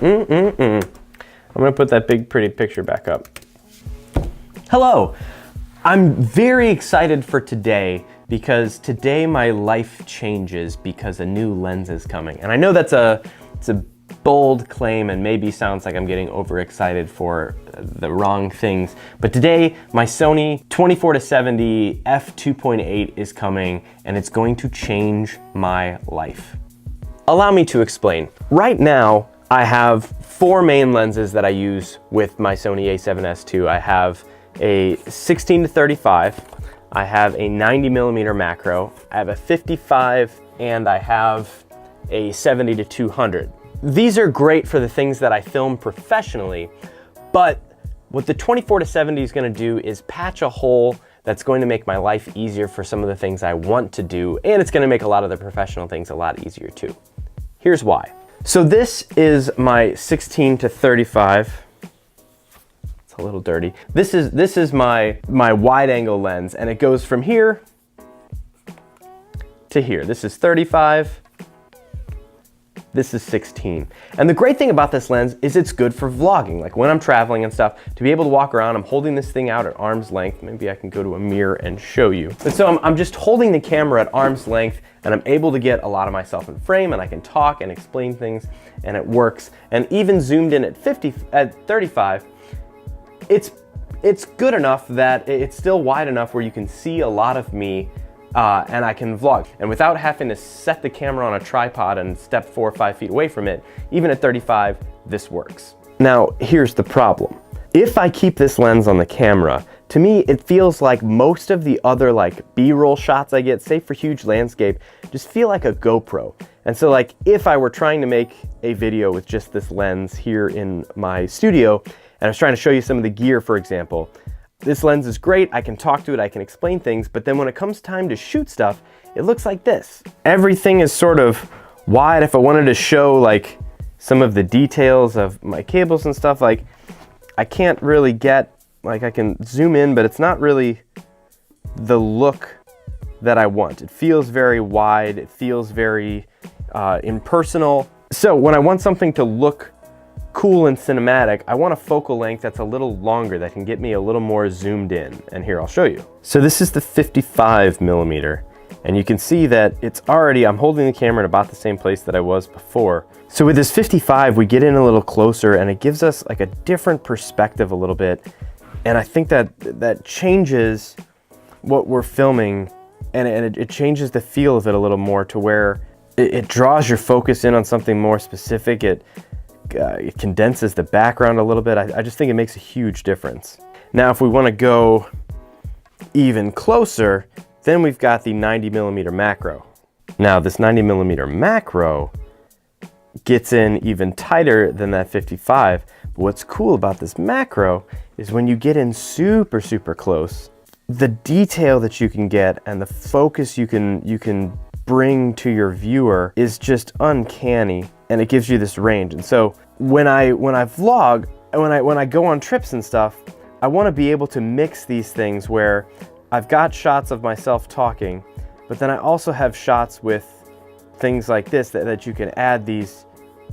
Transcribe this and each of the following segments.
I'm gonna put that big pretty picture back up. Hello, I'm very excited for today because today my life changes because a new lens is coming. And I know it's a bold claim and maybe sounds like I'm getting overexcited for the wrong things, but today my Sony 24-70 f2.8 is coming and it's going to change my life. Allow me to explain. Right now, I have four main lenses that I use with my Sony a7S II. I have a 16-35, I have a 90mm macro, I have a 55, and I have a 70-200. These are great for the things that I film professionally, but what the 24-70 is gonna do is patch a hole that's going to make my life easier for some of the things I want to do, and it's gonna make a lot of the professional things a lot easier too. Here's why. So this is my 16-35. It's a little dirty. This is my wide angle lens, and it goes from here to here. This is 35. This is 16. And the great thing about this lens is it's good for vlogging. Like when I'm traveling and stuff, to be able to walk around, I'm holding this thing out at arm's length. Maybe I can go to a mirror and show you. And so I'm just holding the camera at arm's length and I'm able to get a lot of myself in frame and I can talk and explain things and it works. And even zoomed in at 35, it's good enough that it's still wide enough where you can see a lot of me and I can vlog. And without having to set the camera on a tripod and step 4 or 5 feet away from it, even at 35, this works. Now, here's the problem. If I keep this lens on the camera, to me, it feels like most of the other like B-roll shots I get, say for huge landscape, just feel like a GoPro. And so like if I were trying to make a video with just this lens here in my studio, and I was trying to show you some of the gear, for example, this lens is great, I can talk to it, I can explain things, but then when it comes time to shoot stuff, it looks like this. Everything is sort of wide. If I wanted to show like some of the details of my cables and stuff, like I can't really get, like I can zoom in, but it's not really the look that I want. It feels very wide, it feels very impersonal. So when I want something to look cool and cinematic, I want a focal length that's a little longer, that can get me a little more zoomed in. And here, I'll show you. So this is the 55mm, and you can see that it's already, I'm holding the camera in about the same place that I was before. So with this 55, we get in a little closer and it gives us like a different perspective a little bit. And I think that changes what we're filming and it changes the feel of it a little more to where it draws your focus in on something more specific. It condenses the background a little bit. I just think it makes a huge difference. Now, if we want to go even closer, then we've got the 90mm macro. Now, this 90mm macro gets in even tighter than that 55. But what's cool about this macro is when you get in super, super close, the detail that you can get and the focus you can bring to your viewer is just uncanny. And it gives you this range. And so when I vlog, when I go on trips and stuff, I want to be able to mix these things where I've got shots of myself talking, but then I also have shots with things like this that you can add these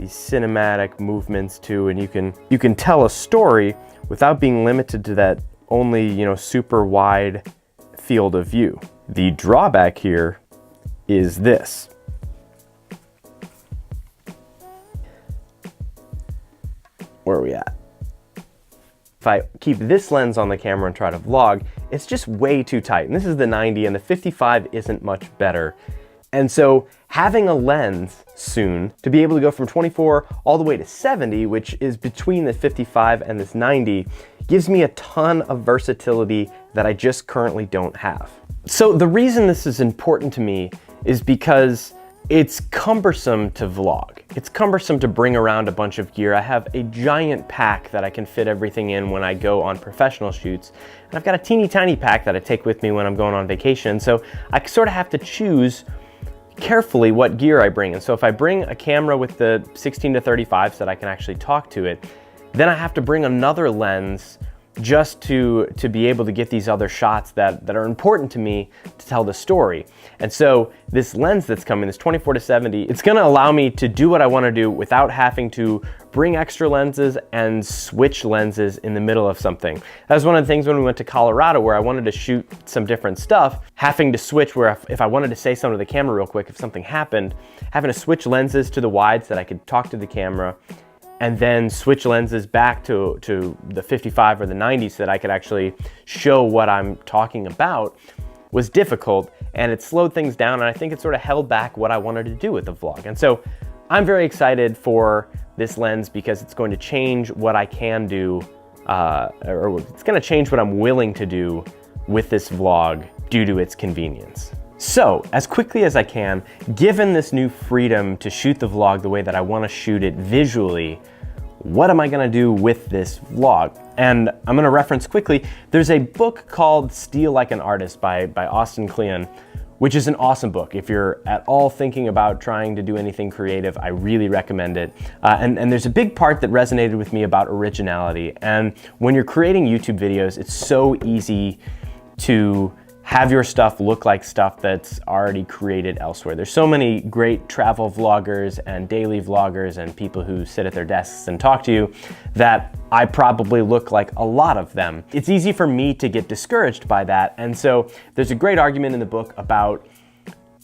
cinematic movements to, and you can tell a story without being limited to that only, you know, super wide field of view. The drawback here is this. Where are we at? If I keep this lens on the camera and try to vlog, it's just way too tight. And this is the 90 and the 55 isn't much better. And so having a lens soon to be able to go from 24 all the way to 70, which is between the 55 and this 90, gives me a ton of versatility that I just currently don't have. So the reason this is important to me is because it's cumbersome to vlog. It's cumbersome to bring around a bunch of gear. I have a giant pack that I can fit everything in when I go on professional shoots. And I've got a teeny tiny pack that I take with me when I'm going on vacation. So I sort of have to choose carefully what gear I bring. And so if I bring a camera with the 16-35 so that I can actually talk to it, then I have to bring another lens just to be able to get these other shots that are important to me to tell the story. And so this lens that's coming, this 24-70, it's gonna allow me to do what I wanna do without having to bring extra lenses and switch lenses in the middle of something. That was one of the things when we went to Colorado where I wanted to shoot some different stuff, having to switch where if I wanted to say something to the camera real quick, if something happened, having to switch lenses to the wides so that I could talk to the camera, and then switch lenses back to the 55 or the 90 so that I could actually show what I'm talking about was difficult, and it slowed things down, and I think it sort of held back what I wanted to do with the vlog. And so I'm very excited for this lens because it's going to change what I can do, or it's gonna change what I'm willing to do with this vlog due to its convenience. So, as quickly as I can, given this new freedom to shoot the vlog the way that I wanna shoot it visually, what am I gonna do with this vlog? And I'm gonna reference quickly, there's a book called Steal Like an Artist by Austin Kleon, which is an awesome book. If you're at all thinking about trying to do anything creative, I really recommend it. And there's a big part that resonated with me about originality. And when you're creating YouTube videos, it's so easy to have your stuff look like stuff that's already created elsewhere. There's so many great travel vloggers and daily vloggers and people who sit at their desks and talk to you that I probably look like a lot of them. It's easy for me to get discouraged by that. And so there's a great argument in the book about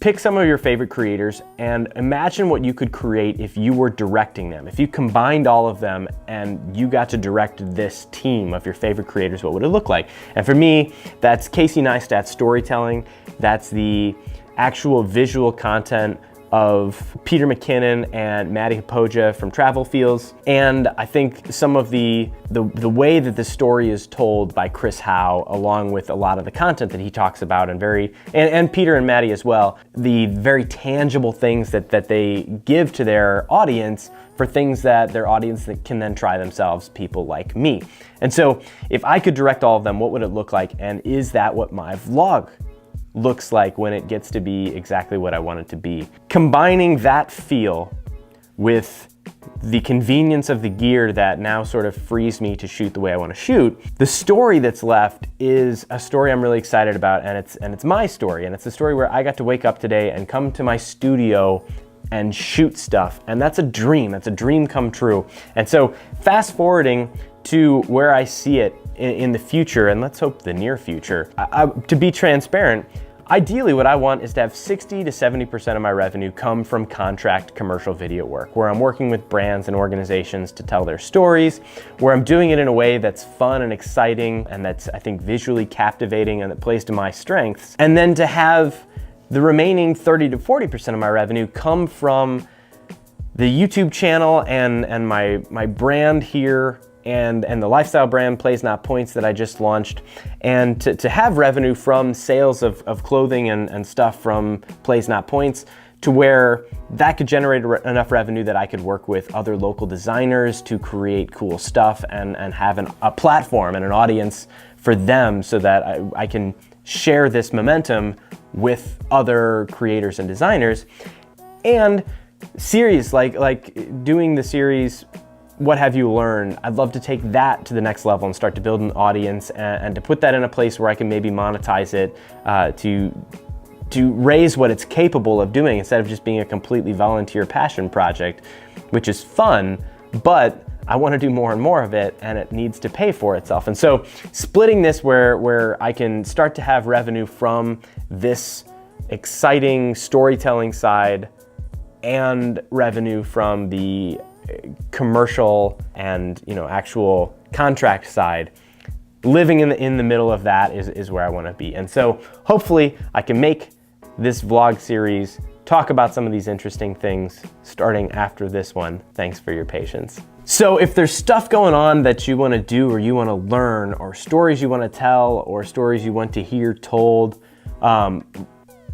pick some of your favorite creators and imagine what you could create if you were directing them. If you combined all of them and you got to direct this team of your favorite creators, what would it look like? And for me, that's Casey Neistat's storytelling. That's the actual visual content of Peter McKinnon and Maddie Hippoja from Travel Feels. And I think some of the way that the story is told by Chris Howe, along with a lot of the content that he talks about and Peter and Maddie as well, the very tangible things that they give to their audience for things that their audience that can then try themselves, people like me. And so if I could direct all of them, what would it look like? And is that what my vlog looks like when it gets to be exactly what I want it to be? Combining that feel with the convenience of the gear that now sort of frees me to shoot the way I want to shoot, the story that's left is a story I'm really excited about, and it's my story, and it's a story where I got to wake up today and come to my studio and shoot stuff, and that's a dream come true. And so fast forwarding to where I see it in the future, and let's hope the near future, to be transparent, ideally what I want is to have 60 to 70% of my revenue come from contract commercial video work, where I'm working with brands and organizations to tell their stories, where I'm doing it in a way that's fun and exciting, and that's, I think, visually captivating and that plays to my strengths. And then to have the remaining 30 to 40% of my revenue come from the YouTube channel and my brand here, and the lifestyle brand Plays Not Points that I just launched, and to have revenue from sales of clothing and stuff from Plays Not Points, to where that could generate enough revenue that I could work with other local designers to create cool stuff and have a platform and an audience for them so that I can share this momentum with other creators and designers. And series like doing the series What Have You Learned, I'd love to take that to the next level and start to build an audience and to put that in a place where I can maybe monetize it to raise what it's capable of doing instead of just being a completely volunteer passion project, which is fun, but I want to do more and more of it, and it needs to pay for itself. And so splitting this where I can start to have revenue from this exciting storytelling side and revenue from the commercial and actual contract side, living in the middle of that is where I want to be. And so hopefully I can make this vlog series talk about some of these interesting things starting after this one. Thanks for your patience. So if there's stuff going on that you want to do or you want to learn, or stories you want to tell, or stories you want to hear told,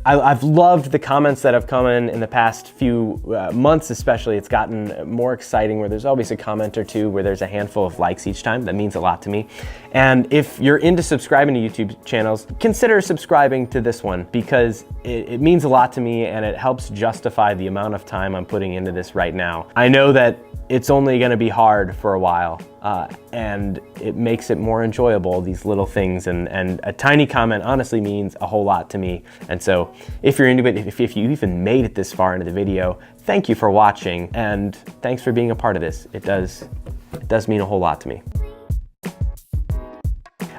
I've loved the comments that have come in the past few months especially. It's gotten more exciting where there's always a comment or two where there's a handful of likes each time. That means a lot to me. And if you're into subscribing to YouTube channels, consider subscribing to this one, because it means a lot to me and it helps justify the amount of time I'm putting into this right now. I know that it's only gonna be hard for a while, and it makes it more enjoyable, these little things, and a tiny comment honestly means a whole lot to me. And so if you're into it, if you even made it this far into the video, thank you for watching, and thanks for being a part of this. It does mean a whole lot to me.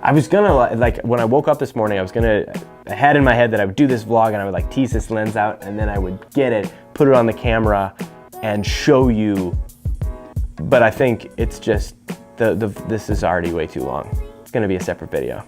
I was gonna, like, when I woke up this morning, I had in my head that I would do this vlog and I would like tease this lens out, and then I would get it, put it on the camera, and show you. But I think it's just, this is already way too long. It's gonna be a separate video.